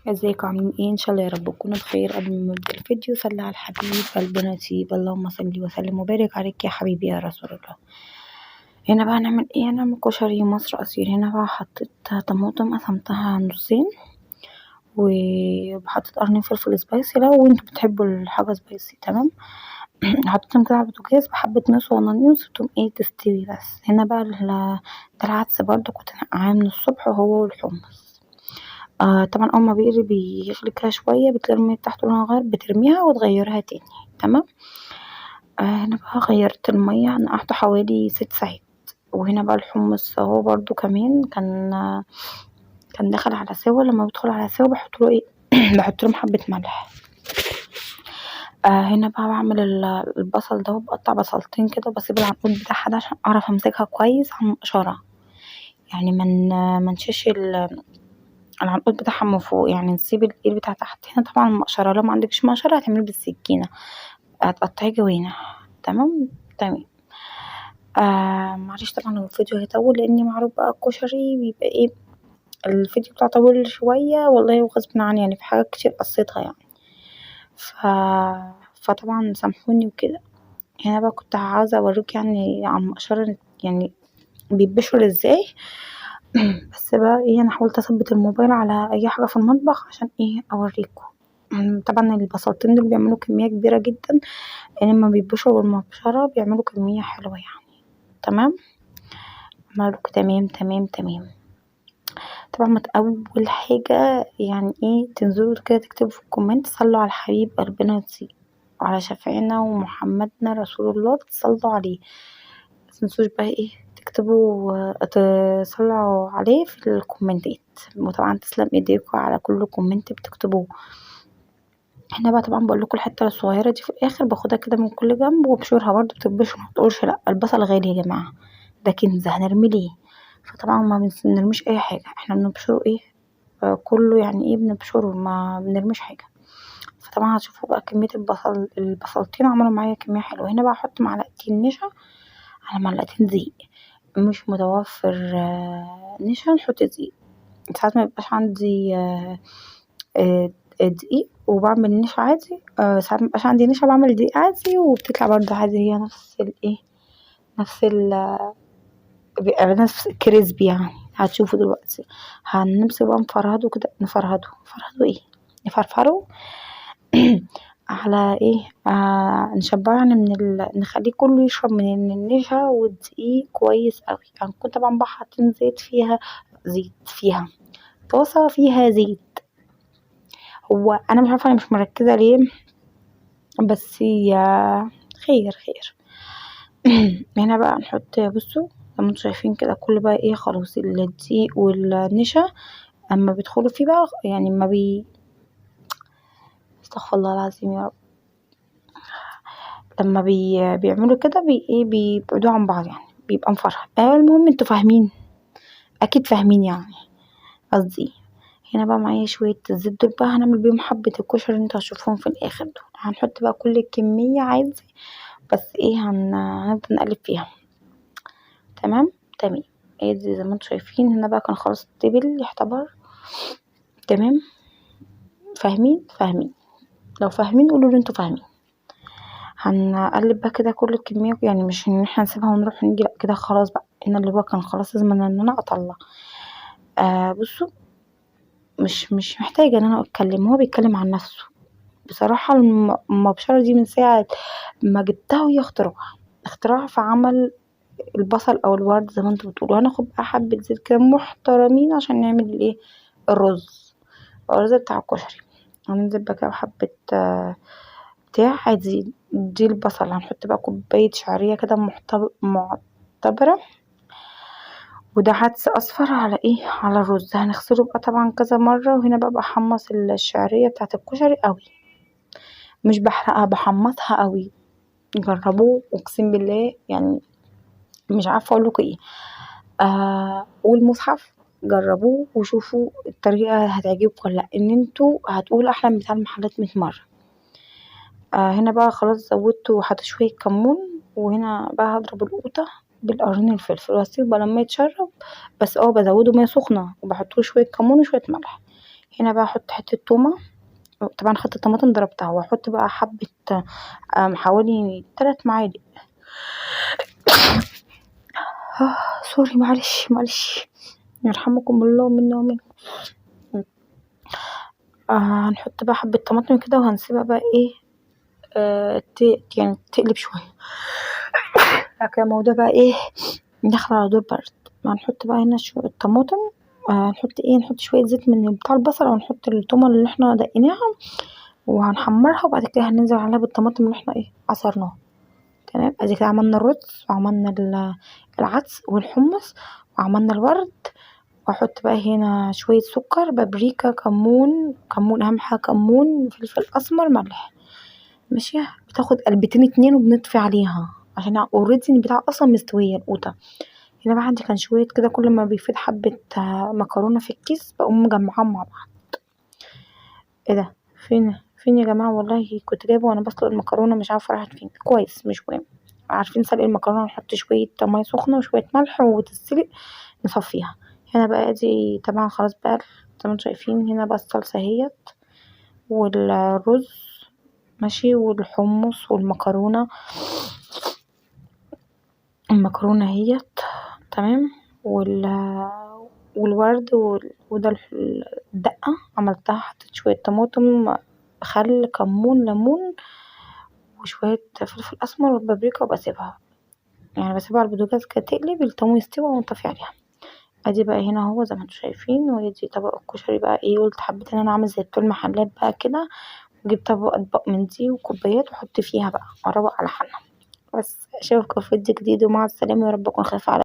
ازيكم عاملين ايه؟ ان شاء الله يا رب تكونوا بخير. قبل ما نبدا الفيديو صلي على الحبيب قلبنا يطيب، اللهم صل وسلم وبارك عليك يا حبيبي يا رسول الله. هنا بقى هنعمل ايه؟ هنعمل كشري مصر اصيل. هنا بقى حطيت طماطم قسمتها نصين، وحطيت قرن فلفل سبايسي لو انتوا بتحبوا الحاجه سبايسي. تمام. حطيتهم كده على البوتاجاز بحبه ملح وصغننين وسبتهم تستوي. بس هنا بقى ده العدس برضه كنت نقعاه من الصبح وهو والحمص. طبعا اول ما بيغلي كده شويه بتلاقي الميه بتاعته لونها غير، بترميها وتغيرها تاني. تمام. هنا بقى غيرت الميه، نقعته حوالي 6 ساعات. وهنا بقى الحمص اهو برضو كمان كان دخل على سوا. لما بدخل على سوا بحطله بحطله حبه ملح. هنا بقى بعمل البصل ده، وبقطع بصلتين كده وبسيب العنقود بتاعها ده عشان اعرف امسكها كويس على المقشره، يعني منشش العنقود بتاعها من فوق، يعني نسيب الايد بتاع تحت. هنا طبعا المقشره، لو ما عندكش مقشره هتعملي بالسكينه، هتقطعي جوانح. تمام. تمام. معلش طبعا الفيديو هيطول لاني معروف بقى الكشري بيبقى الفيديو بتاعه طويل شويه والله، وغصب عني يعني في حاجات كتير قصيتها يعني. ف... فطبعا سامحوني وكده. هنا بقى كنت عاوزه اوريك يعني عن المقشره يعني بيتبشر ازاي. بس بقى انا حاولت اثبت الموبايل على اي حاجه في المطبخ عشان اوريكم. طبعا البصلتين دول بيعملوا كميه كبيره جدا، لما بيتبشروا بالمبشره بيعملوا كميه حلوه يعني. تمام. عملوا تمام تمام تمام. طبعا اول حاجه يعني تنزلوا كده تكتبوا في الكومنت صلوا على الحبيب قلبنا يطيب، وعلى شفيعنا ومحمدنا رسول الله تصلوا عليه. متنسوش بقى تكتبوا تصلوا عليه في الكومنتات. وطبعا تسلم ايديكم على كل كومنت بتكتبوه. هنا بقى طبعا بقول لكم الحته الصغيره دي في الاخر باخدها كده من كل جنب وبشورها برضو بتتبشر، ما تقولش لا البصل غالي يا جماعه، ده كنز هنرمي ليه. فطبعا ما بنرميش اي حاجه، احنا بنبشره كله يعني بنبشره ما بنرميش حاجه. فطبعا هتشوفوا بقى كميه البصلتين عملوا معايا كميه حلوه. هنا بقى احط معلقتين نشا على معلقتين زيت. مش متوفر نشا نحط دقيق. ساعات ما بيبقاش عندي آه، دقيق وبعمل نشا عادي. ساعات مبقاش عندي نشا بعمل دقيق عادي وبتطلع برضه عادي، هي نفس نفس بيبقى نفس الكريسبي يعني. هتشوفوا دلوقتي هنمسك بقى نفرهده كده، نفرهده نفرفره على نشبعه يعني نخليه كله يشرب من النشا والدقيق كويس قوي. يعني كنت طبعا بقى حاطين زيت فيها طاسة فيها زيت. هو انا مش عارفه، انا مش مركزه ليه، بس خير خير. هنا بقى نحط، بصوا زي ما انتوا شايفين كده كل بقى خلاص الدقيق والنشا اما بيدخلوا فيه بقى يعني ما استغفر الله العظيم يا رب. لما بيعملوا كده بيبعدوا عن بعض يعني بيبقى مفرح. المهم انتوا فاهمين، اكيد فاهمين يعني قصدي. هنا بقى معايا شويه الزيت دول بقى هنعمل بيهم حبه الكشري اللي انتوا هتشوفوهم في الاخر دول. هنحط بقى كل الكميه عادي، بس هنفضل نقلب فيها. تمام تمام. دي زي ما انتوا شايفين. هنا بقى كان خلاص التبل يعتبر تمام. فاهمين لو فاهمين قولوا لي انتوا فاهمين. هنقلب بقى كده كل الكميه، يعني مش ان احنا نسيبها ونروح نيجي، لا كده خلاص بقى. هنا اللي هو كان خلاص لازم ان انا اطلع. بصوا مش محتاجه ان انا اتكلم، هو بيتكلم عن نفسه. بصراحه المبشره دي من ساعه ما جبتها وهي اختراع في عمل البصل او الورد زي ما انتوا بتقولوا. هناخد بقى حبه زيت كده محترمين عشان نعمل الرز بتاع الكشري. هننزل بقى كده بحبه بتاع عادي. دي البصل هنحط بقى كوبايه شعريه كده معتبره، وده عدس اصفر على على الرز. هنغسله بقى طبعا كذا مره. وهنا بقى بحمص الشعريه بتاعه الكشري قوي، مش بحرقها بحمصها قوي. جربوه اقسم بالله يعني مش عارفه اقول لكم والمصحف جربوه وشوفوا الطريقه هتعجبكم ولا لا، ان انتوا هتقولوا احلى من بتاع المحلات 100 مره. هنا بقى خلاص زودت وحطيت شويه كمون. وهنا بقى هضرب القوطه بالقرن الفلفل واسيبه لما يتشرب. بس بزوده ميه سخنه وبحطله شويه كمون وشويه ملح. هنا بقى احط حته تومه، طبعا خدت الطماطم ضربتها، واحط بقى حبه حوالي 3 معالق. سوري، معلش معلش، يرحمكم الله منا ومنكم. هنحط بقى حبه طماطم كده وهنسيبها بقى ايه، يعني تقلب شويه. بعد كده الموضوع بقى ايه، ندخل على دور برد. هنحط بقى هنا شويه الطماطم، نحط شويه زيت من بتاع البصل، ونحط التومه اللي احنا دقيناها وهنحمرها، وبعد كده هننزل عليها بالطماطم اللي احنا ايه عصرناها. تمام، ادي كده عملنا الرز وعملنا العدس والحمص وعملنا الورد. واحط بقى هنا شوية سكر، بابريكا، كمون اهم حاجة، كمون، فلفل اسمر، ملح. ماشي، بتاخد قلبتين 2 وبنطفي عليها عشان اوريدي البتاع اصلا مستوية القوطة. هنا بقى عندي كان شوية كده، كل ما بيفيد حبة مكرونة في الكيس بقوم مجمعاهم مع بعض. ايه ده، فين يا جماعة، والله كنت جايبه وانا بسلق المكرونة، مش عارفة راحت فين. كويس، مش مهم. عارفين سلق المكرونة، نحط شوية مية سخنة وشوية ملح وتتسلق، نصفيها. هنا بقى دي طبعا خلاص بقى، زي ما انتم شايفين هنا بقى الصلصة اهيت، والرز ماشي، والحمص والمكرونة، المكرونة اهيت تمام، والورد وده الدقة عملتها، حطيت شوية طماطم، خل، كمون، ليمون، وشوية فلفل اسمر والبابريكا، وبسيبها يعني بسيبها على البوتاجاز كده تقلب، التوم يستوي ونطفي عليها. ادي بقى هنا اهو زي ما انتم شايفين، ودي طبق الكشري بقى ايه، قلت حبيت ان انا اعمل زي بتوع المحلات بقى كده، واجيب طبق اطباق من دي وكوبايات واحط فيها بقى واروق على حالنا. بس اشوفكم في فيديو جديد، ومع السلامة، يا رب اكون خفيفة عليكم.